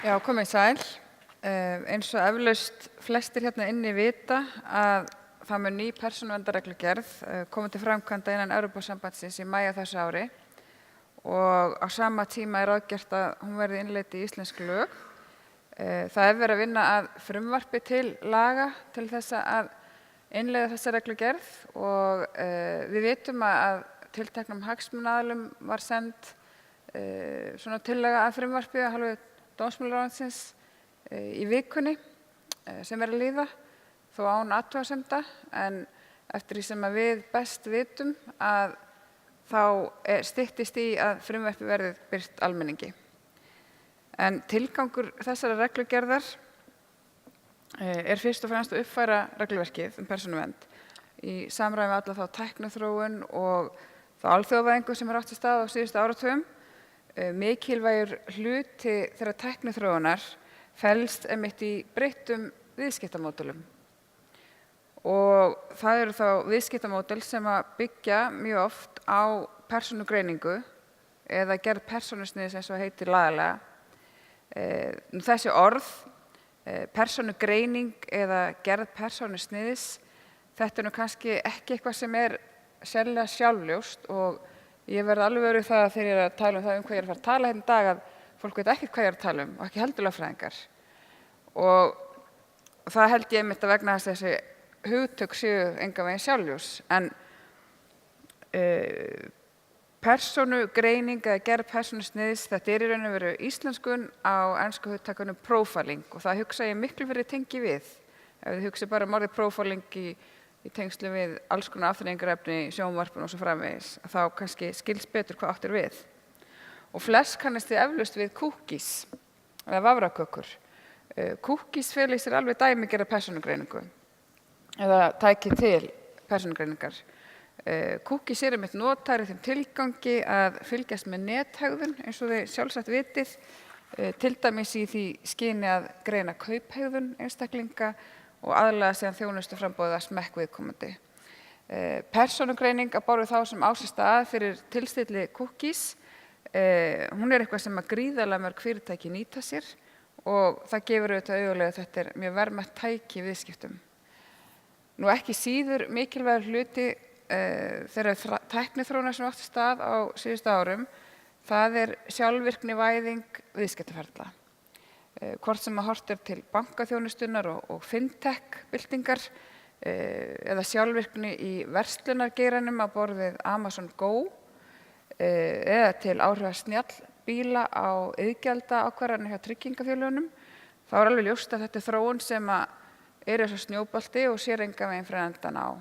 Já, komið sæl. Eins og eflaust flestir hérna inni vita að það mun ný persónuverndarreglugerð koma til framkvæmda innan Evrópusambandsins í maí á þessu ári og á sama tíma ráðgert að hún verði innleidd í íslensk lög. Það verið að vinna að frumvarpi til laga til þess að innleiða þessa reglugerð og við vitum að tilteknum hagsmunaaðilum var send svona tillaga að frumvarpi af hálfu dómsmálaráðuneytisins í vikunni sem að líða þó án athugasemda, en eftir því sem að við best vitum að þá styttist í að frumvarpi verði birt almenningi. En tilgangur þessara reglugerðar fyrst og fremst að uppfæra regluverkið persónuvernd í samræmi við alla þá tækniþróun og þá alþjóðavæðingu sem átt sér stað á síðustu áratugum. Mikilvægur hluti þeirra tækniþróunar felst einmitt í breyttum viðskiptamódelum. Og það eru þá viðskiptamódel sem að byggja mjög oft á persónugreiningu eða gerð persónusniðs eins og heitir lagalega. Þessi orð, persónugreining eða gerð persónusniðs, þetta nú kannski ekki eitthvað sem sérlega sjálfljóst og ég verð alveg verið það þegar ég að tala um það hvað ég að fara að tala hérna í dag að fólk veit ekkert hvað ég að tala um og ekki heldur lögfræðingar. Og það held ég einmitt að vegna þess að þessi hugtök séu engan veginn sjálfljós. En persónugreining eða gerð persónusniðs, þetta í raun og veru íslenskun á ensku hugtakunum profiling og það hugsa ég miklu fyrir tengi við. Ef þið hugsa bara orðið profiling í tengslu við alls konar afþreyingarefni, sjónvarpun og svo framvegis, þá kannski skils betur hvað átt við. Og flest kannast þið eflaust við cookies eða vafrakökur. Cookies fela í sér alveg dæmigerða persónugreiningu eða tæki til persónugreiningar. Cookies einmitt notaðir í þeim tilgangi að fylgjast með nethegðun eins og þið sjálfsagt vitið, til dæmis í því skyni að greina kauphegðun einstaklinga og aðlaga síðan þjónustu framboðið að smekk viðkomandi. Persónugreining að borð við þá sem á sér stað fyrir tilstilli cookies, hún eitthvað sem að gríðarlega mörg fyrirtæki nýta sér og það gefur auðvitað auðvitað að þetta mjög verðmætt tæki í viðskiptum. Nú ekki síður mikilvægur hluti þeirra tækniþróunar sem átti stað á síðustu árum, það sjálfvirknivæðing viðskiptaferla. Hvort sem að horft til bankaþjónustunnar og fintech-byltingar eða sjálfvirkni í verslunargeiranum á borð við Amazon Go eða til áhrifa snjallbíla á iðgjaldaákvarðanir hjá tryggingafélögunum, þá alveg ljóst að þetta þróun sem að eins og snjóbolti og sér engan veginn fyrir endan á.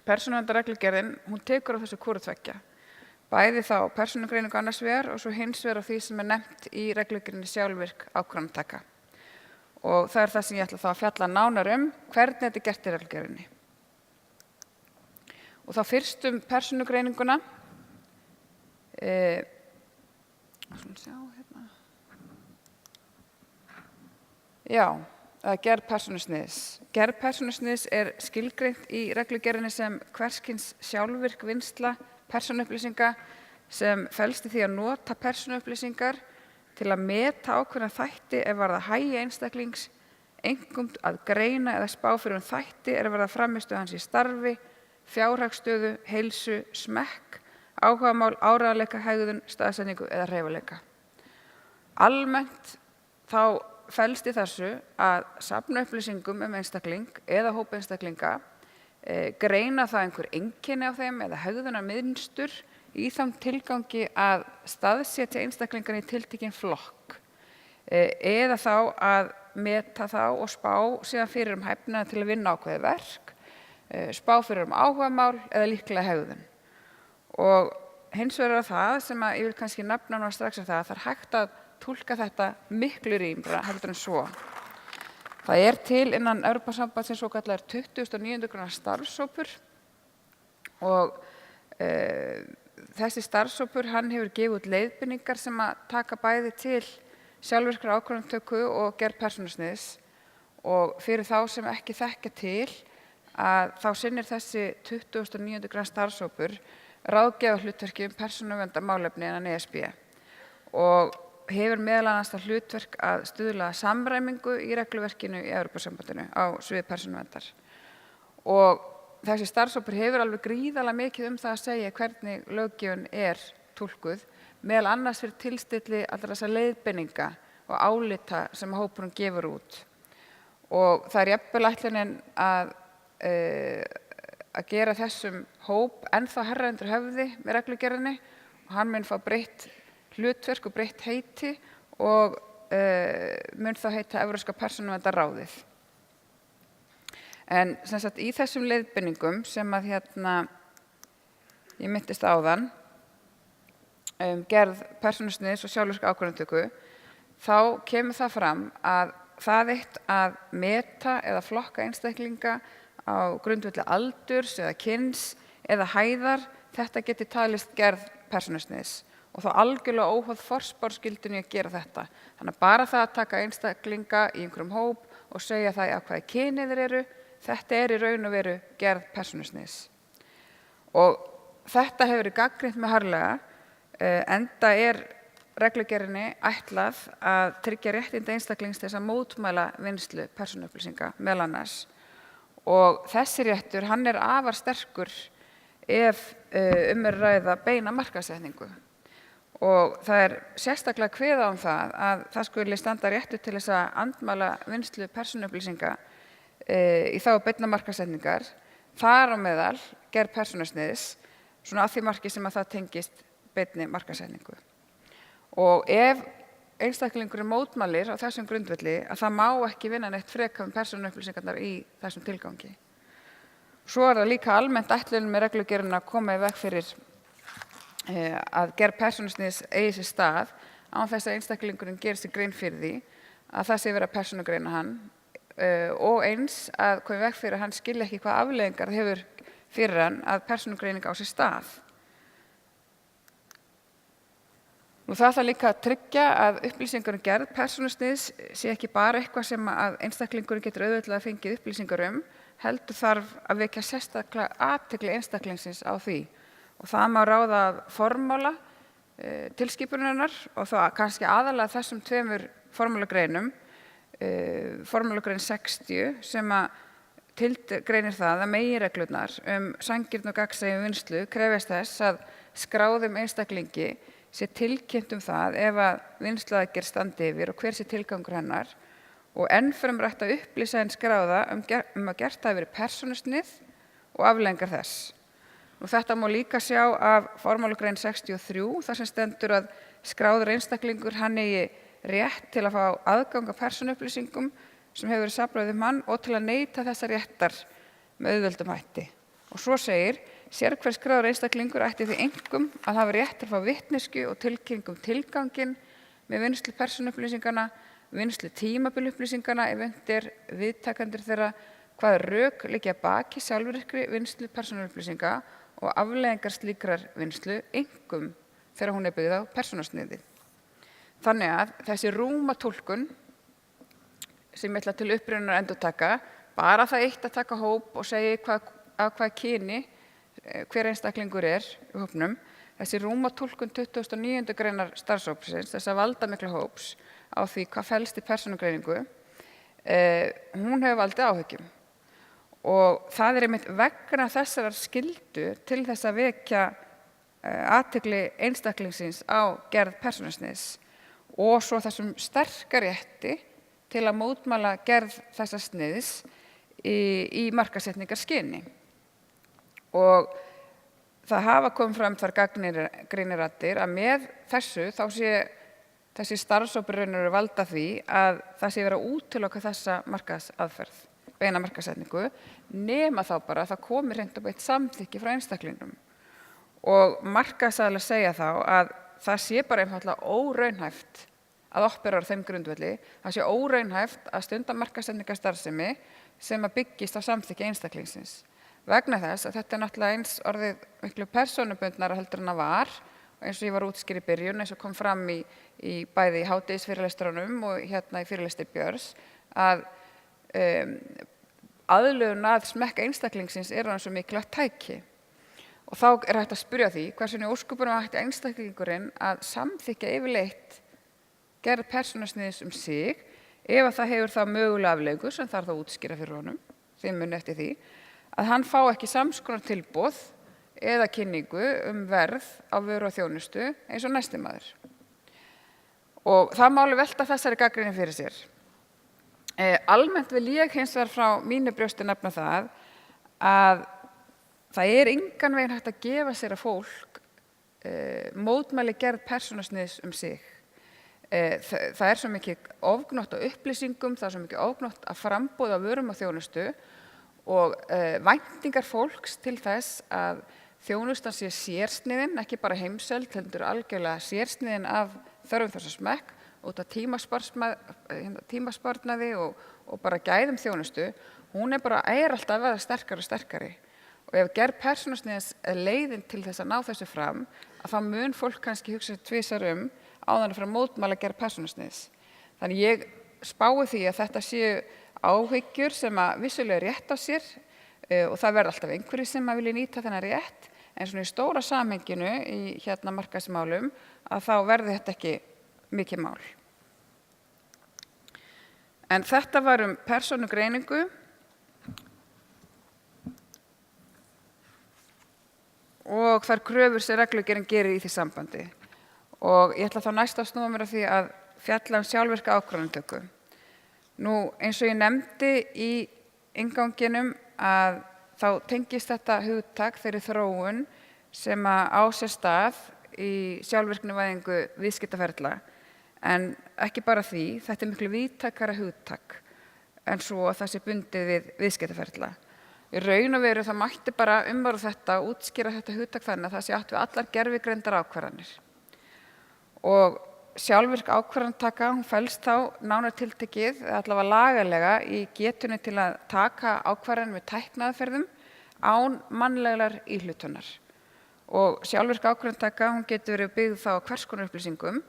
Persónuverndarreglugerðin, hún tekur á þessu hvoru tveggja. Bæði þá persónugreiningu annars vegar og svo hins vegar á því sem nefnt í reglugerðinni sjálfvirk ákvarðanataka. Og það það sem ég ætla þá að fjalla nánar hvernig þetta gert í reglugerðinni. Og þá fyrst persónugreininguna. Já, gerð persónusniðs. Gerð persónusniðs skilgreint í reglugerðinni sem hvers kyns sjálfvirk vinnsla persónuupplýsinga sem felst í því að nota persónuupplýsingar til að meta ákveðna þætti varða hagi einstaklings, einkum að greina eða spá fyrir þætti varða frammistöðu hans í starfi, fjárhagsstöðu, heilsu, smekk, áhugamál, áreiðanleika, hegðun, staðsetningu eða hreyfanleika. Almennt þá felst í þessu að safna upplýsingum einstakling eða hóp einstaklinga, greina það einhver einkenni á þeim eða hegðunarmynstur í þann tilgangi að staðsetja einstaklingan í tiltekinn flokk eða þá að meta þá og spá síðan fyrir hæfnina til að vinna ákveðið verk, spá fyrir áhugamál eða líklega hegðun. Og hins vegar það sem að ég vil kannski nefna nú strax það að það hægt að túlka þetta miklu rýmra heldur en svo. Það til innan Evrópusambandsins svokallaður 29. greinar starfshópur og þessi starfshópur hann hefur gefið út leiðbeiningar sem að taka bæði til sjálfvirkrar ákvarðanatöku og gerð persónusniðs og fyrir þá sem ekki þekkja til að þá sinnir þessi 29. greinar starfshópur ráðgjafarhlutverki persónuverndarmálefni innan ESB og hefur meðal annars það hlutverk að stuðla að samræmingu í regluverkinu í Evrópusambandinu á sviði persónuverndar. Og þessi starfshópur hefur alveg gríðarlega mikið það að segja hvernig löggjöfin túlkuð, meðal annars fyrir tilstilli allra þessar leiðbeininga og álita sem hópurinn gefur út. Og það jafnvel ætlunin að gera þessum hóp ennþá hærra undir höfði með reglugerðinni og hann mun fá breytt hlutverk og breytt heiti og mun þá heita Evrópska persónuverndarráðið. En sem sagt í þessum leiðbeiningum sem að ég minntist áðan gerð persónusniðs og sjálfvirka ákvörðunartöku, þá kemur það fram að það eitt að meta eða flokka einstaklinga á grundvelli aldurs eða kyns eða hæðar, þetta geti talist gerð persónusniðs og þá algjörlega óháð forspárskyldunni að gera þetta. Þannig að bara það að taka einstaklinga í einhverjum hóp og segja það að hvaða kyni þeir eru, þetta í raun og veru gerð persónusniðs. Og þetta hefur verið gagnrýnt með harðlega, enda reglugerðinni ætlað að tryggja réttindi einstaklings til þess að mótmæla vinnslu persónuupplýsinga meðal annars. Og þessi réttur, hann afar sterkur ef að ræða beina markaðssetningu. Og það sérstaklega kveðið á það að það skuli standa réttur til þess að andmæla vinnslu persónuupplýsinga í þá beinna markaðssetningar, þar á meðal gerð persónusniðs, svona að því marki sem að það tengist beinni markaðssetningu. Og ef einstaklingurinn mótmælir á þessum grundvelli að það má ekki vinna neitt frekar persónuupplýsingarnar í þessum tilgangi. Svo það líka almennt ætlunin með reglugerðina að koma í veg fyrir að gerð persónusniðs eigi sér stað án þess að einstaklingurinn gerir sér grein fyrir því að það sé verið að persónugreina hann og eins að koma í veg fyrir að hann skilji ekki hvað afleiðingar hefur fyrir hann að persónugreining á sér stað. Nú það líka að tryggja að upplýsingar gerð persónusniðs sé ekki bara eitthvað sem að einstaklingurinn getur auðveldlega fengið upplýsingar heldur þarf að vekja sérstaklega athygli einstaklingsins á því. Og það má ráða formála tilskipunarinnar og þá kannski aðalega þessum tveimur formálagreinum, formálagrein 60 sem að tilgreinir það að meginreglurnar sanngirni og gagnsæi vinnslu krefjast þess að skráðum einstaklingi sé tilkynnt það ef að vinnsluaðgerð standi yfir og hver sé tilgangur hennar og ennfremur ætti að upplýsa hinn skráða að gert hafi verið persónusnið og afleiðingar þess. Og þetta má líka sjá af formálagrein 63 þar sem stendur að skráður einstaklingur hann eigi rétt til að fá aðgang að persónuupplýsingum sem hefur verið safnað hann og til að neyta þessa réttar með auðveldum hætti. Og svo segir, sérhver skráður einstaklingur ætti því einkum að hafa rétt til að fá vitneskju og tilkynningu tilganginn með vinnslu persónuupplýsinganna, vinnslu tímabilupplýsinganna ef unnt viðtakendur þeirra hvaða rök liggja að baki sjálfvirkri vinnslu persónuupplýsinga og afleiðingar slíkrar vinnslu einkum þegar hún byggð á persónusniði. Þannig að þessi rúmatúlkun sem ég ætla til upprunnar endurtaka, bara það eitt að taka hóp og segja hvað kyni hver einstaklingur í hópnum, þessi rúmatúlkun 29. greinar starfshópsins, þessa valdamikla hóps á því hvað felst í persónugreiningu, hún hefur valdið áhyggjum. Og það einmitt vegna þessarar skyldu til þess að vekja athygli einstaklingsins á gerð persónusniðs og svo þessum sterka rétti til að mótmæla gerð þessa sniðs í markaðssetningarskyni. Og það hafa komið fram þar gagnrýniraddir að með þessu þá sé þessi starfshópur raunverulega valda því að það sé verið að útiloka þessa markaðsaðferð, beina markaðssetningu, nema þá bara að það komi hreint og beint samþykki frá einstaklingnum. Og markaðsaðilar segja þá að það sé bara einfaldlega óraunhæft að operera á þeim grundvelli, það sé óraunhæft að stunda markaðssetningarstarfsemi sem að byggist á samþykki einstaklingsins. Vegna þess að þetta náttúrulega eins orðið miklu persónubundnara heldur en það var, eins og ég var útskýr í byrjun, eins og kom fram í bæði í hádegisfyrirlestrunum og hérna í fyrirlestri Björns, að aðlögun að smekka einstaklingsins orðin svo mikilvægt tæki. Og þá hægt að spyrja því hversu í ósköpunum ætti einstaklingurinn að samþykkja yfirleitt gerð persónusniðs sig ef að það hefur þá mögulega afleiðingu sem þarf að útskýra fyrir honum, þið muni eftir því, að hann fá ekki sams konar tilboð eða kynningu verð á vöru og þjónustu eins og næsti maður. Og það má alveg velta þessari gagnrýni fyrir sér. Almennt vil ég hins vegar frá mínu brjósti nefna það að það engan veginn hægt að gefa sér að fólk mótmæli gerð persónusniðs sig. Það svo mikið ofgnótt á upplýsingum, það svo mikið ofgnótt að framboða vörum og þjónustu og væntingar fólks til þess að þjónustan sé sérsniðin, ekki bara heimseld, heldur algjörlega sérsniðin af þörfum þess að smekk út af tímasparnaði og bara gæðum þjónustu, hún bara alltaf að verða sterkari og sterkari. Og ef gerð persónusniðs leiðin til þess að ná þessu fram, að þá mun fólk kannski hugsa tvisvar áður en að fara að mótmæla gerð persónusniðs. Þannig ég spái því að þetta séu áhyggjur sem að vissulega rétt á sér og það verða alltaf einhverjir sem að vilja nýta þennan rétt, en svona í stóra samhenginu í markaðsmálum að þá verði þetta ekki mikið mál. En þetta var persónugreiningu og þær kröfur sem reglugerðin gerir í því sambandi. Og ég ætla þá næst að snúa mér að því að fjalla sjálfvirka ákvarðanatöku. Nú, eins og ég nefndi í innganginum að þá tengist þetta hugtak þeirri þróun sem að á sér stað í sjálfvirknivæðingu viðskiptaferla. En ekki bara því, þetta miklu víðtækara hugtak en svo að það sé bundið við viðskiptaferla. Í raun og veru það mætti bara umorða þetta og útskýra þetta hugtak þannig að það sé átt við allar gervigreindar ákvarðanir. Og sjálfvirk ákvarðanataka, hún felst þá nánar tiltekið, allavega lagalega, í getunni til að taka ákvarðanir með tækniaðferðum án mannlegrar íhlutunar. Og sjálfvirk ákvarðanataka, hún getur verið byggð þá á hvers konar upplýsingum,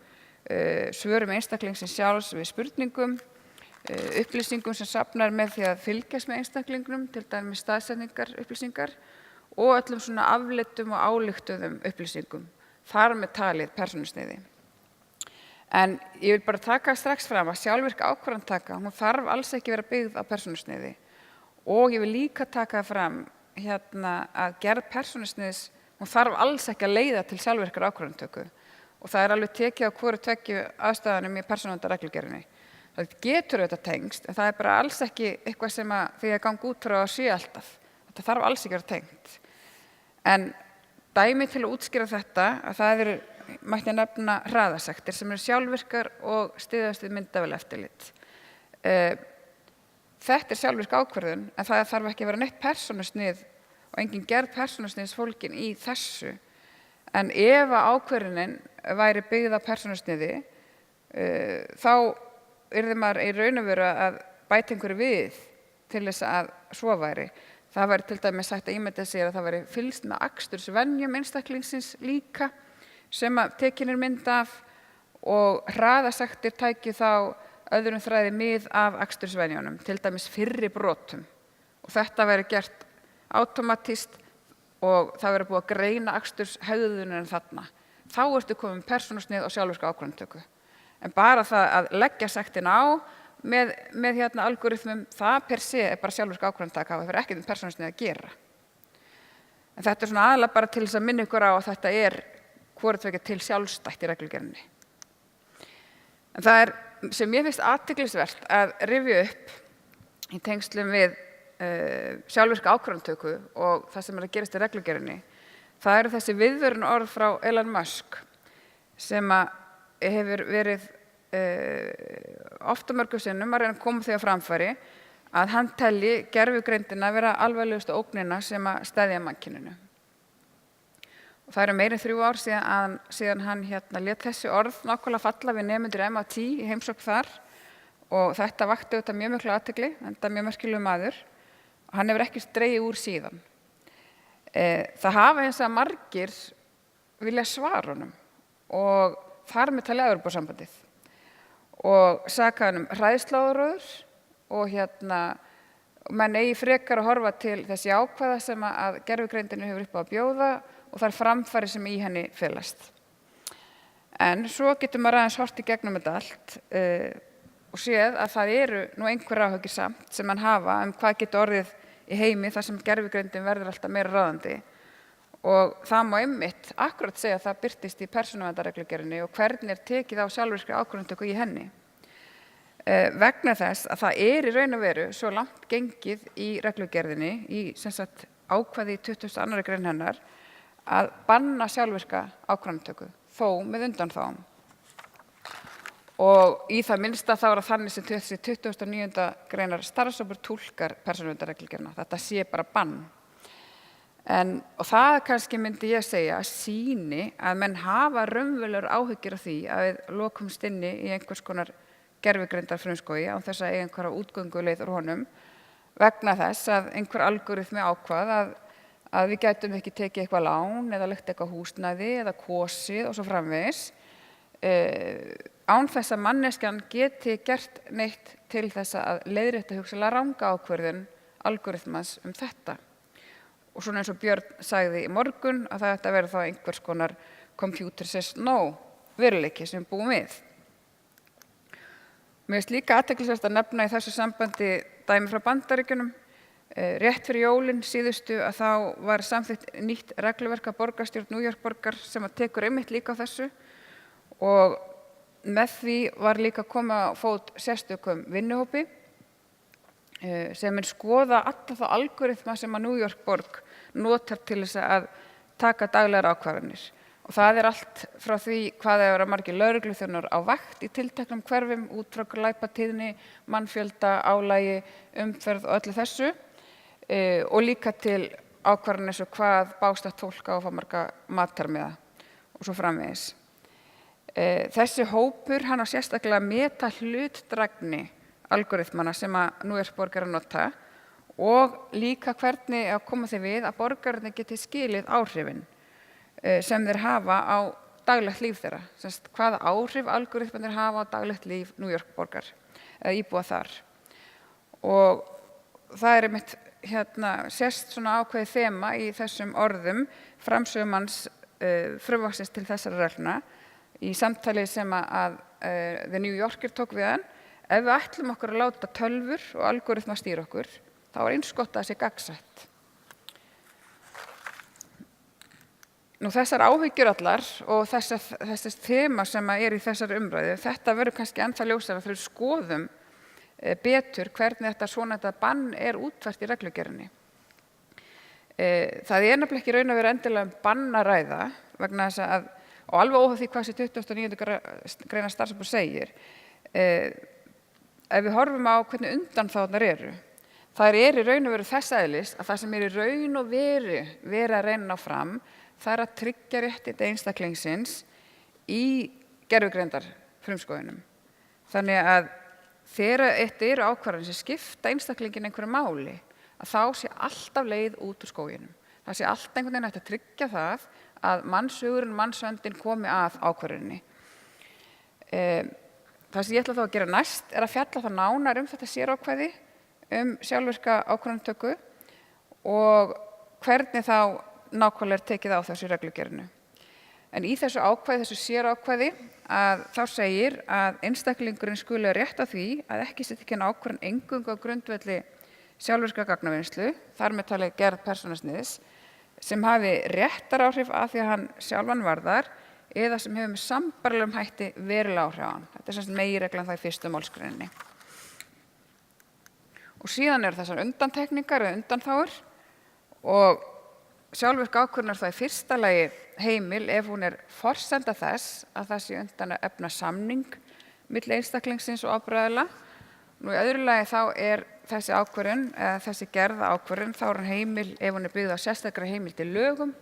svörum einstaklingsins sjálfs við spurningum, upplýsingum sem safnar með því að fylgjast með einstaklingnum, til dæmis staðsetningar upplýsingar og öllum svona afleiddum og ályktuðum upplýsingum, þar með talið persónusniði. En ég vil bara taka strax fram að sjálfvirk ákvarðanataka, hún þarf alls ekki vera byggð á persónusniði og ég vil líka taka fram að gerð persónusniðs, hún þarf alls ekki að leiða til sjálfvirkar ákvarðanatöku og það alveg tekið á hvoru tveggju aðstæðunum í persónuverndarreglugerðinni. Það getur auðvitað tengst, en það bara alls ekki eitthvað sem að því að ganga út frá að sé alltaf. Þetta þarf alls ekki að vera tengt. En dæmi til að útskýra þetta, að það mætti nefna hraðasektir sem sjálfvirkar og styðjast við myndavélaeftirlit. Þetta sjálfvirk ákvörðun, en það þarf ekki að vera neitt persónusnið og engin gerð persónusniðs fólgin í þessu. En ef ákvörðunin væri byggð á persónusniði, þá yrði maður í raun og veru að bæta einhverju við til þess að svo væri. Það væri til dæmis sagt að ímynda sér að það væri fylgst með akstursvenjum einstaklingsins líka sem að tekin mynd af og hraðasektir tæki þá öðrum þræði mið af akstursvenjunum, til dæmis fyrri brotum. Og þetta væri gert átómatískt og það væri búið að greina aksturshegðunina þarna. Þá ertu komin persónusnið og sjálfvirka ákvarðanatöku. En bara það að leggja sektina á með algoritmum, það per se bara sjálfvirk ákvarðanataka og það hefur ekkert persónusnið að gera. En þetta svona aðalega bara til þess að minna ykkur á að þetta hvoru tveggja til sjálfstætt í reglugerðinni. En það sem mér finnst athyglisvert að rifja upp í tengslum við sjálfvirka ákvarðanatöku og það sem að gerast í reglugerðinni, það eru þessi viðvörunarorð frá Elon Musk sem að hefur verið ofta mörgum sinnum að reyna að koma því á framfæri að hann telji gervigreindina vera alvarlegustu ógnina sem að steðja mannkyninu. Og það eru meira en 3 ár síðan hann lét þessi orð nákvæmlega falla við nemendur MIT í heimsókn þar og þetta vakti auðvitað mjög mikla athygli, enda mjög merkilegur maður og hann hefur ekki dregið úr síðan. Það hafa hins vegar margir vilja svara honum og þar með talið Evrópusambandið og saka hann hræðsluáróður og menn eigi frekar að horfa til þessi jákvæða sem að gervigreindin hefur upp á að bjóða og þær framfarir sem í henni felast. En svo getur maður aðeins horft í gegnum þetta allt og séð að það eru nú einhver áhyggjur samt sem mann hafa hvað getur orðið í heimi þar sem gervigreindin verður alltaf meira ráðandi. Og það má einmitt akkurat segja að það birtist í persónuverndarreglugerðinni og hvernig tekið á sjálfvirkri ákvörðunartöku í henni. Vegna þess að það í raun og veru svo langt gengið í reglugerðinni, í sem sagt ákvæði í 22. grein hennar, að banna sjálfvirka ákvörðunartöku, þó með undanþágum. Og í það minnsta þá það þannig sem þessi 29. greinar starfshópur túlkar persónuverndarreglugerðina. Þetta sé bara bann. Og það kannski myndi ég segja sýni að menn hafa raunverulegar áhyggjur af því að við lokumst inni í einhvers konar gervigreindar frumskógi án þess að eiga einhverja útgönguleið úr honum vegna þess að einhver algoritmi ákvað að við gætum ekki tekið eitthvað lán eða leigt eitthvað húsnæði eða kosið og svo framvegis án þess að manneskjan geti gert neitt til þess að leiðrétta hugsanlega ranga ákvörðun algoritmans þetta. Og svona eins og Björn sagði í morgun að það ætti að vera þá einhvers konar computer says no veruleiki sem við búum við. Mér finnst líka athyglisvert að nefna í þessu sambandi dæmi frá Bandaríkjunum. Rétt fyrir jólin síðustu að þá var samþykkt nýtt regluverk af borgarstjórn New York borgar sem að tekur einmitt líka á þessu og með því var líka komið á fót sérstökum vinnuhópi sem mun skoða alla þá algoritma sem að New York borg notar til þess að taka daglegar ákvarðanir. Og það allt frá því hvað það vera margir lögregluþjónar á vakt í tilteknum hverfum út frá glæpatíðni, mannfjölda, álagi, umferð og öllu þessu og líka til ákvarðanir eins og hvað bástætt fólk á að fá marga matarmiða og svo framvegis. Þessi hópur hann á sérstaklega að meta hlutdrægni algoritmana sem að New York borg að nota og líka hvernig að koma því við að borgararnir geti skilið áhrifin sem þeir hafa á daglegt líf þeirra. Semst, hvaða áhrif algoritmarnir hafa á daglegt líf New York borgar eða íbúa þar. Og það einmitt sést svona ákveðið þema í þessum orðum framsögumanns frumvarpsins til þessara reglna í samtali sem að The New Yorker tók við hann. Ef við ætlum okkur að láta tölvur og algoritma stýra okkur, þá eins gott að það sé gagnsætt. Nú þessar áhyggjur allar og þessi þema sem í þessari umræðu, þetta verður kannski ennþá ljósara þegar við skoðum betur hvernig þetta bann útfært í reglugerðinni. Það nefnilega ekki raun að vera endilega bann að ræða vegna þess að, og alveg óháð því hvað þessi 29. greinar starfshópur segir, ef við horfum á hvernig undanþágurnar eru, það í raun og veru þess eðlis að það sem í raun og veru verið að reyna á fram, það að tryggja réttindi einstaklingsins í gervigreindar frumskóginum. Þannig að þegar þetta eru ákvarðanir sem skipta einstaklingin einhverju máli, að þá sé alltaf leið út úr skóginum. Það sé alltaf einhvern veginn hægt að tryggja það að mannshugurinn, mannsvöndin komi að ákvörðuninni. Það sem ég ætla þá að gera næst að fjalla það nánar þetta sérákvæði sjálfvirka ákvörðunartöku og hvernig þá nákvæmlega tekið á þessu reglugerðinu. En í þessu ákvæði, þessu sérákvæði, að þá segir að einstaklingurinn skuli rétt á því að ekki setja ekki ákvörðun eingöngu á grundvelli sjálfvirka gagnavinnslu, þar með talið gerð persónusniðs, sem hafi réttaráhrif af því að hann sjálfan varðar eða sem hefur með sambærilegum hætti verulega áhrif á hann. Þetta sem sagt meginreglan það í 1. málsgreininni. Og síðan eru þessar undantekningar eða undanþágur og sjálfvirk ákvörðun það í fyrsta lagi heimil ef hún forsenda þess að það sé unnt að efna samning milli einstaklingsins og ábyrgðaraðila. Nú í öðru lagi þá þessi ákvörðun eða þessi gerða ákvörðun þá hann heimil ef hún byggð á sérstakri heimild í lögum.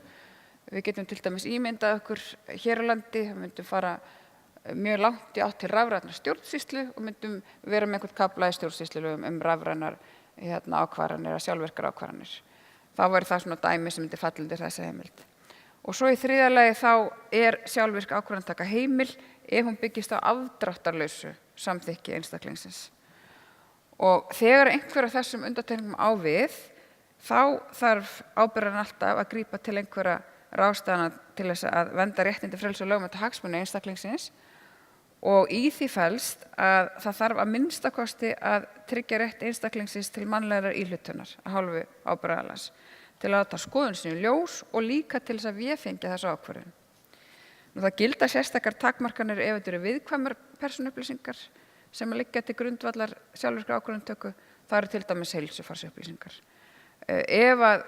Við getum til dæmis ímyndað okkur hér á landi, myndum fara mjög langt í átt til rafrænnar stjórnsýslu og myndum vera með einhvern kafla í stjórnsýslulögum rafrænar ákvarðanir eða sjálfvirkar ákvarðanir. Þá væri það svona dæmi sem myndi falla undir þessa heimild. Og svo í þriðja lagi þá sjálfvirk ákvarðanataka heimil ef hún byggist á afdráttarlausu samþykki einstaklingsins. Og þegar einhver af þessum undantekningum á við, þá þarf ábyrgðarinn alltaf að grípa til einhverra ráðstafana til þess að vernda réttindi, frelsi og lögmæta hagsmuni einstaklingsins og í því felst að það þarf að minnsta kosti að tryggja rétt einstaklingsins til mannlegrar íhlutunar af hálfu ábyrgðaraðilans til að láta skoðun sín í ljós og líka til þess að vefengja þessa ákvörðun. Það gilda sérstakar takmarkanir ef þetta eru viðkvæmar persónuupplýsingar sem að liggja til grundvallar sjálfvirkrar ákvörðunartöku, það eru til dæmis heilsufarsupplýsingar. Ef að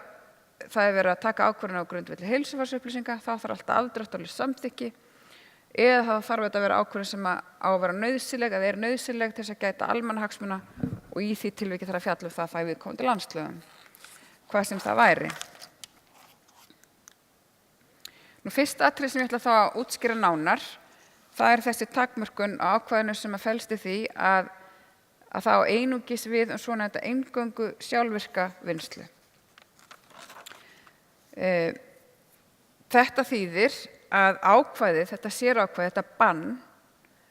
það verið að taka ákvörðun á grundvelli heilsufarsupplýsinga, þá þarf alltaf afdráttarlaust samþykki eða þá þarf þetta að vera ákvörðun sem á að vera nauðsynleg eða er nauðsynleg til þess að gæta almannahagsmuna og í því tilviki þarf að fjalla það í viðkomandi landslögum, hvað sem það væri. Fyrsta atriði sem ég ætla þá að útskýra nánar, það er þessi takmörkun á ákvæðinu sem að felst í því að það á einungis við svona þetta eingöngu sjálfvirka vinnslu. Þetta þýðir að ákvæðið, þetta sérákvæði, þetta bann,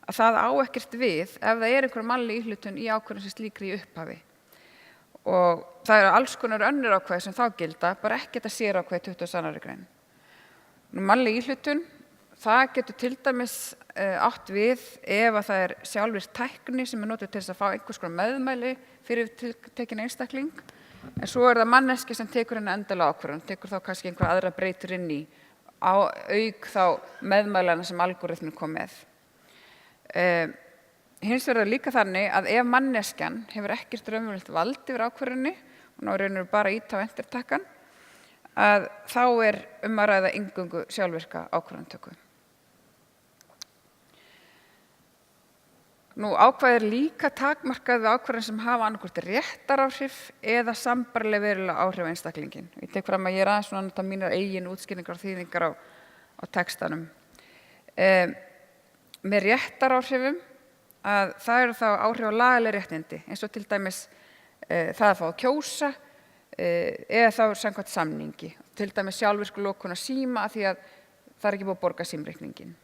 að það á ekkert við ef það er einhver mannleg íhlutun í ákvörðun sem slíkri í upphafi. Og það eru alls konar önnur ákvæði sem þá gilda, bara ekki þetta sérákvæði 22. grein. Mannleg íhlutun, það getur til dæmis átt við ef að það er sjálfvirk tækni sem er notuð til þess að fá einhvers konar meðmæli fyrir tekin einstakling, en svo er það manneskja sem tekur henni endalega ákvörðun, tekur þá kannski einhver aðra breytur inn í auk þá meðmælana sem algoritminn kom með. Hins vegar er líka þannig að ef manneskjan hefur ekkert raunverulegt vald yfir ákvörðunni og ná reynir bara að ýta á endurtakkan, að þá er að ræða eingöngu sjálfvirka ákvörðunartöku. Ákvæði er líka takmarkað við ákvörðun sem hafa annaðhvort réttaráhrif eða sambærileg veruleg áhrif á einstaklinginn. Ég tek fram að ég er aðeins svona að nota mínar eigin útskýringar og þýðingar á textanum. Með réttaráhrifum, að það eru þá áhrif á lagaleg réttindi, eins og til dæmis það að fá að kjósa eða þá samkvæmt samningi. Til dæmis sjálfvirku lokun á síma af því að það er ekki búið að borga símreikningin.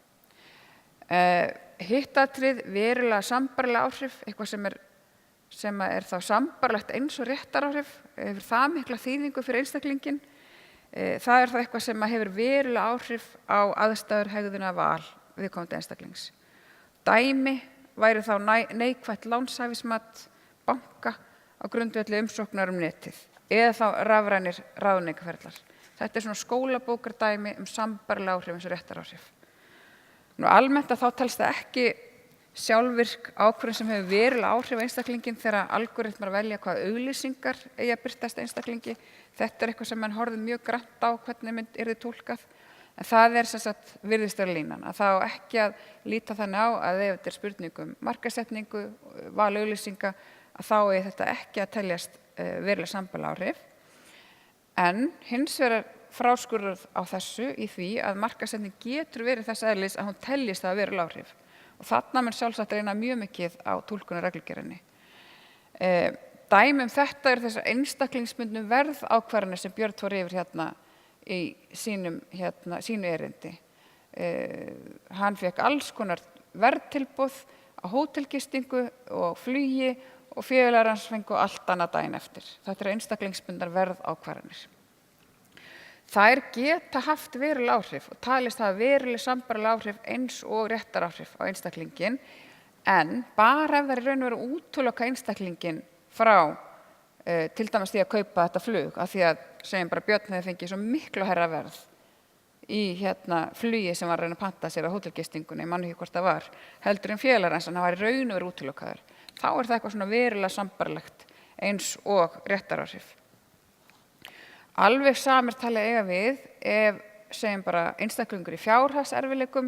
Hitt atrið verulega sambærileg áhrif, eitthvað sem er þá sambærilegt eins og réttaráhrif, hefur það mikla þýðingu fyrir einstaklinginn. Það er þá eitthvað sem hefur verulega áhrif á aðstæður, hegðun eða val viðkomandi einstaklings. Dæmi væri þá neikvætt lánshæfismat banka á grundvelli umsóknar netið eða þá rafrænir ráðningarferlar. Þetta er svona skólabókardæmi sambærileg áhrif eins og réttaráhrif. Almennt að þá telst það ekki sjálfvirk ákvörðun sem hefur verulega áhrif á einstaklinginn þegar algoritmar velja hvaða auglýsingar eigi að birtast einstaklingi. Þetta er eitthvað sem menn horfði mjög grannt á hvernig yrði túlkað. En það er sem sagt virðist vera línan. Að það á ekki að líta þannig á að ef þetta er spurning markaðssetningu, val auglýsinga, að þá er þetta ekki að teljast verulega sambærileg áhrif. En hins vegar fráskurður á þessu í því að markaðssetning getur verið þess eðlis að hún teljist það veruleg áhrif. Og þarna mun sjálfsagt reyna mjög mikið á túlkunarreglugerðinni. Dæmi þetta eru þessar einstaklingsbundnu verðákvarðanir sem Björn fór yfir hérna í sínu erindi. Hann fékk alls konar verðtilboð á hótelgistingu og flugi og félagar hans fengu allt annað daginn eftir. Þetta eru einstaklingsbundnar verðákvarðanir. Þær geta haft veruleg áhrif og talist hafa veruleg sambærileg áhrif eins og réttaráhrif á einstaklinginn, en bara ef það er raun og veru útiloka einstaklinginn frá til dæmis því að kaupa þetta flug, af því að segjum bara Björn hefði fengið svo miklu hærra verð í flugi sem var að reyna að panta sér á hótelgistingunni, ég man ekki hvort það var, heldur en félagar hans, hann var í raun og veru útilokaður. Þá er það eitthvað svona verulega sambærilegt eins og réttaráhrif. Alveg samir talið eiga við ef segjum bara einstaklingur í fjárhagserfiðleikum,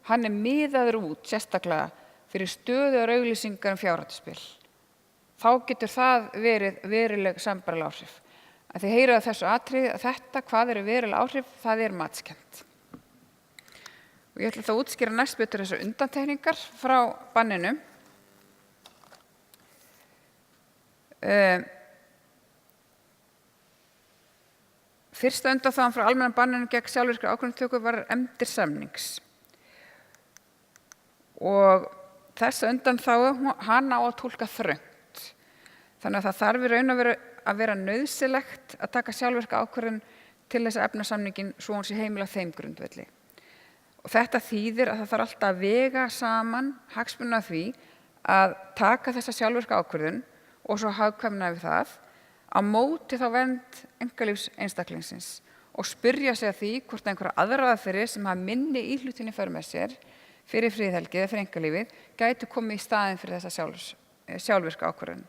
hann er miðaður út sérstaklega fyrir stöðugar auglýsingar fjárhættuspil. Þá getur það verið veruleg sambærileg áhrif. Að þið heyrið að þessu atriði að þetta, hvað eru veruleg áhrif, það er matskennt. Og ég ætla þá að útskýra næst betur þessar undantekningar frá banninu. Fyrsta undanþágan frá almenna banninu gegn sjálfvirkri ákvörðunartöku var efndir samnings. Og þessa undanþágu, hann á að túlka þröngt. Þannig að það þarf í raun að vera nauðsynlegt að taka sjálfvirka ákvörðun til þess að efna samningin svo hún sé heimil á þeim grundvelli. Og þetta þýðir að það þarf alltaf að vega saman hagsmunina af því að taka þessa sjálfvirka ákvörðun og svo hagkvæmna við það á móti þá vernd einkalífs einstaklingsins og spyrja sig að því hvort einhverja aðra aðferðir sem hafa minni íhlutin í för með sér fyrir friðhelgi eða fyrir einkalífið gætu komið í staðinn fyrir þessa sjálfvirka ákvörðun.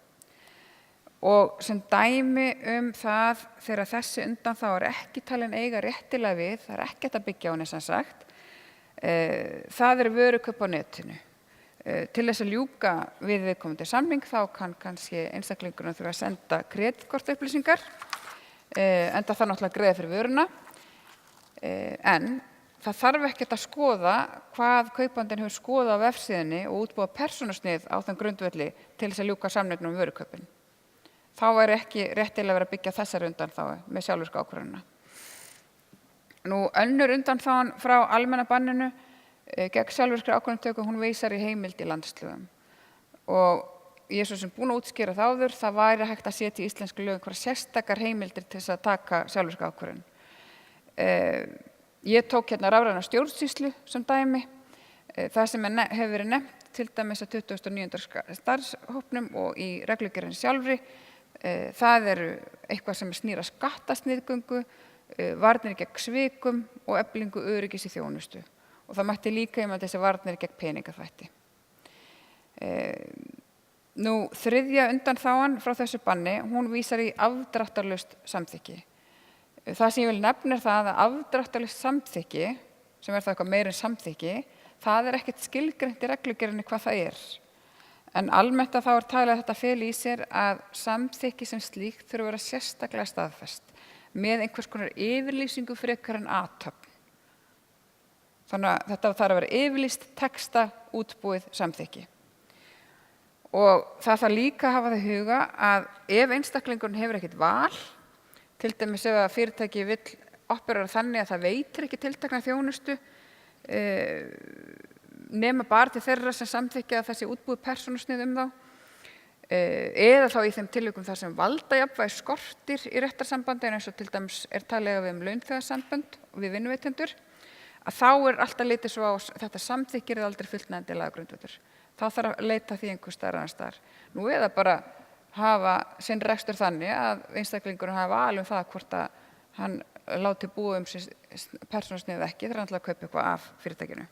Og sem dæmi það þegar þessi undanþága er ekki talin eiga réttilega við, það er ekkert að byggja á henni sem sagt, það er vörukaup á netinu. Til þess að ljúka við viðkomandi samning þá kann kannski einstaklingurinn þurfa að senda kreditkortaupplýsingar, enda það náttúrulega greiða fyrir vöruna, en það þarf ekkert að skoða hvað kaupandinn hefur skoðað á vefsíðunni og útbúa persónusnið á þann grundvelli til þess að ljúka samningnum um vörukaupin. Þá væri ekki réttilega verið að byggja þessar undanþágu með sjálfvirka ákvörðunina. Önnur undanþágan frá almenna banninu gegn sjálfvirkri ákvörðunartöku, hún vísar í heimild í landslögum. Og ég er svo sem búin að útskýra það áður, það væri hægt að setja í íslensku lög einhverjar sérstakar heimildir til þess að taka sjálfvirka ákvörðun. Ég tók hérna rafræna stjórnsýslu sem dæmi. Það sem hefur verið nefnt til dæmis að 29. starfshópnum og í reglugerðinni sjálfri, það eru eitthvað sem snýr að skattasniðgöngu, varnir gegn svikum og eflingu öryggis í þjónustu. Og það mætti líka þessi varnir gegn peningaþvætti. Þriðja undanþágan frá þessu banni, hún vísar í afdráttarlaust samþykki. Það sem ég vil nefna er það að afdráttarlaust samþykki, sem er það eitthvað meira en samþykki, það er ekkert skilgreint í reglugerðinni hvað það er. En almennt að þá er talið að þetta feli í sér að samþykki sem slíkt þurfa að vera sérstaklega staðfest með einhvers konar yfirlýsingu frekar en athöfn. Þannig að þetta þarf að vera yfirlýst texta útbúið samþykki. Og það þarf líka að hafa það í huga að ef einstaklingurinn hefur ekkert val, til dæmis ef að fyrirtæki vill operera þannig að það veitir ekki tiltekna þjónustu, nema bara til þeirra sem samþykkja að það sé útbúið persónusnið þá, eða þá í þeim tilvikum þar sem valdajafnvægi skortir í réttarsambandi, eins og til dæmis er talið við launþegasambönd og við vinnuveitendur, að þá er alltaf litið svo á þetta samþykkir er aldrei fullnægjandi lagagrundvöllur. Þá þarf að leita því einhvers staðar annars staðar. Eða bara hafa sinn rekstur þannig að einstaklingurinn hafa val það hvort að hann láti búa persónusnið ekki þegar hann ætlar að kaupa eitthvað af fyrirtækinu.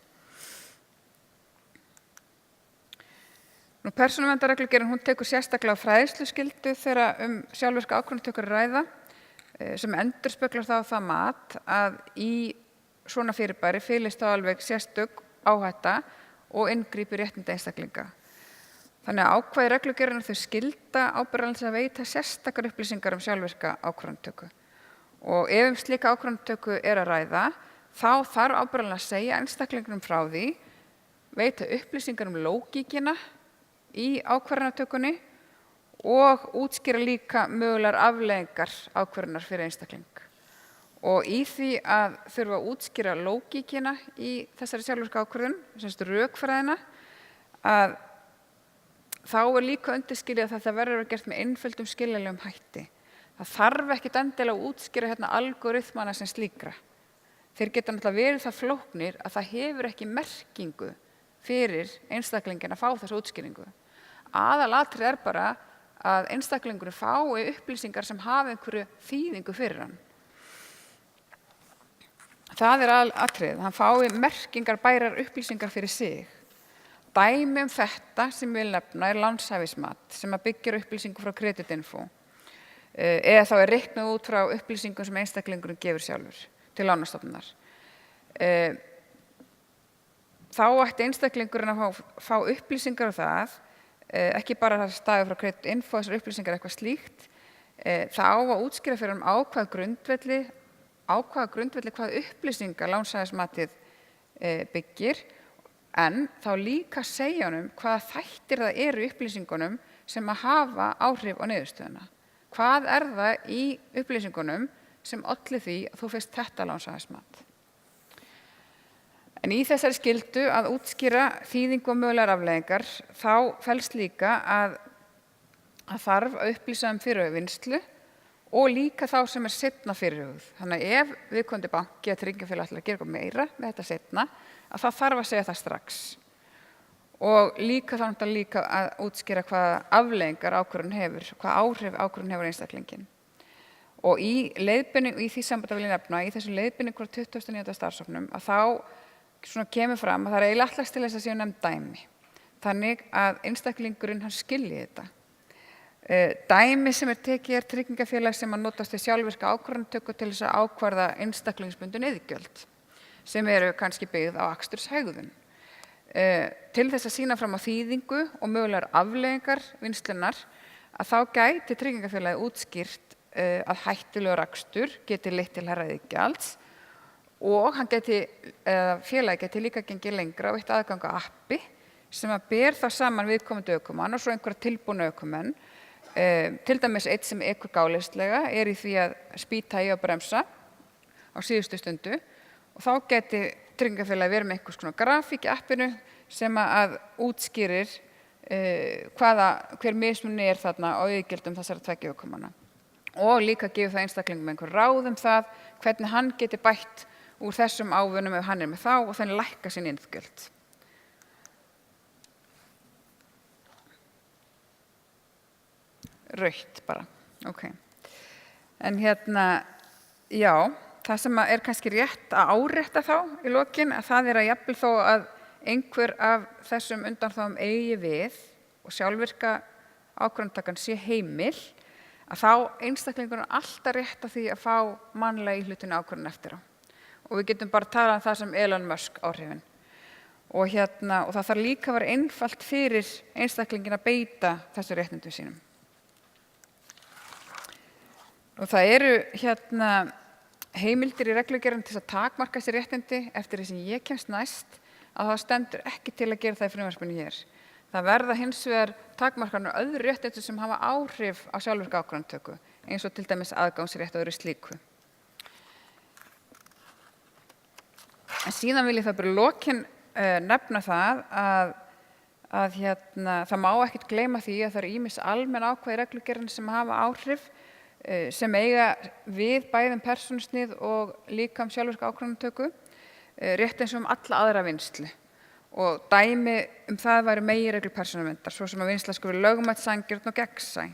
Persónuverndarreglugerðin, hún tekur sérstaklega fræðsluskyldu þegar sjálfvirka ákvörðunartöku er að ræða, sem endurspeglar það mat að í svona fyrirbæri felist þá alveg sérstök áhætta og inngrípi réttindi einstaklinga. Þannig að ákvæði reglugerðarinnar þau skylda ábyrgðarans að veita sérstakar upplýsingar sjálfvirka ákvörðunartöku. Og ef slíka ákvörðunartöku er að ræða, þá þarf ábyrgðarans að segja einstaklingunum frá því, veita upplýsingar lógíkina í ákvörðunartökunni og útskýra líka mögulegar afleiðingar ákvörðunar fyrir einstakling. Og í því að þurfa að útskýra lógíkina í þessari sjálfvirka ákvörðun, semst rökfræðina, að þá er líka undirskilið að þetta verður að gert með einföldum skiljanlegum hætti. Það þarf ekkert endilega að útskýra algoritmana sem slíkra. Þeir geta náttúrulega verið það flóknir að það hefur ekki merkingu fyrir einstaklingin að fá þessa útskýringu. Aðalatriðið er bara að einstaklingurinn fái upplýsingar sem hafa einhverju þýðingu fyrir hann. Það er aðalatriðið, hann fái merkingar bærar upplýsingar fyrir sig. Dæmi þetta sem ég vil nefna er lánshæfismat sem byggir upplýsingu frá kreditinfo eða þá er reiknað út frá upplýsingum sem einstaklingurinn gefur sjálfur til lánastofnunar. Þá ætti einstaklingurinn að fá upplýsingar á það, ekki bara það stafi frá kreditinfo, þessar upplýsingar eitthvað slíkt, það á að útskýra fyrir á hvaða grundvelli hvaða upplýsingar lánshæfismatið byggir, en þá líka segja honum hvaða þættir það eru í upplýsingunum sem að hafa áhrif á niðurstöðuna. Hvað er það í upplýsingunum sem olli því að þú fyrst þetta lánshæfismat? En í þessari skyldu að útskýra þýðingu og mögulegar afleiðingar, þá felst líka að þarf að upplýsa fyrir vinnslu og líka þá sem seinna fyrirhugð. Þannig að ef viðkomandi banki eða tryggingafélag ætlar að gera eitthvað meira með þetta seinna, að það þarf að segja það strax. Og líka þá líka að útskýra hvaða afleiðingar ákvörðun hefur, hvaða áhrif ákvörðun hefur á einstaklinginn. Og í leiðbeiningu, í því sambandi vil ég nefna, í þessu leiðbeiningu frá 29. starfshópnum, að þá kemur fram að það eiginlega ætlast til þess að séu nefnd dæmi. Þannig að einstaklingurinn hann skilji þetta. Dæmi sem tekið tryggingafélag sem að notast við sjálfvirka ákvarðanatöku til þess að ákvarða einstaklingsbundin iðgjöld sem eru kannski byggð á aksturshegðun. Til þess að sýna fram á þýðingu og mögulegar afleiðingar vinnslunnar að þá gæti tryggingafélagið útskýrt að hættulegur akstur geti leitt til hærra iðgjalds og félagið geti líka gengið lengra og veitt aðgang að appi sem að ber þá saman viðkomandi ökumann og svo einhverja tilbúna ökumenn. Til dæmis eitt sem ekur gáleysislega í því að spýta í og bremsa á síðustu stundu og þá geti tryggingafélagið verið með einhvers konar grafík í appinu sem að útskýrir hver mismunur þarna á iðgjöldum þessara tveggja ökumanna og líka gefur það einstaklingum einhver ráð það hvernig hann geti bætt úr þessum ávunum ef hann með þá og þannig lækka sín iðgjöld. Rautt bara, ok. En já, það sem kannski rétt að árétta þá í lokin, að það að jafnvel þó að einhver af þessum undanþágum eigi við og sjálfvirka ákvarðanatakan sé heimil, að þá einstaklingurinn alltaf rétt að því að fá mannlega íhlutun ákvörðun eftir á. Og við getum bara talað það sem Elon Musk áhrifin. Og það þarf líka að vera einfalt fyrir einstaklingin að beita þessu réttindum sínum. Og það eru heimildir í reglugerðinni til að takmarka þessi réttindi eftir því sem ég kemst næst að það stendur ekki til að gera það í frumvarpinu hér. Það verða hins vegar takmarkanir öðru réttindi sem hafa áhrif á sjálfvirka ákvarðanatöku, eins og til dæmis aðgangsrétt og öðru slíku. En síðan vil ég það bara í lokin nefna það að það má ekkert gleyma því að það eru ýmis almenn ákvæði í reglugerðinni sem hafa áhrif sem eiga við bæði persónusnið og líka sjálfvirka ákvarðanatöku, rétt eins og alla aðra vinnslu. Og dæmi það væru meginreglur persónuverndar, svo sem að vinnsla skuli lögmæt, sanngjörn og gegnsæ.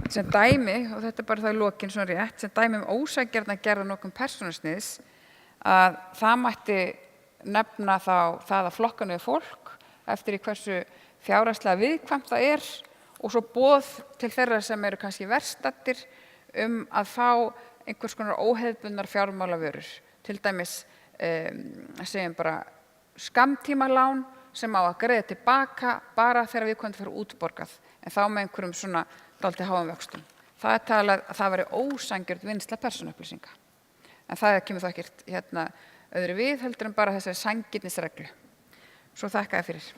Sem dæmi, og þetta bara það í lokin svona rétt, sem dæmi ósanngjarna gerðarnotkun persónusniðs, að það mætti nefna þá það að flokka niður fólk eftir í hversu fjárhagslega viðkvæmt það og svo boð til þeirra sem eru kannski verst staddir að fá einhvers konar óhefðbundnar fjármálavörur. Til dæmis segjum bara skammtímalán sem á að greiða tilbaka bara þegar viðkomandi fyrir útborgað, en þá með einhverjum svona dálítið háum vöxtum. Það talað að það væri ósanngjörn vinnsla persónuupplýsinga. En það kemur þá ekkert öðru við heldur en bara þessari sanngirnisreglu. Svo þakka ég fyrir.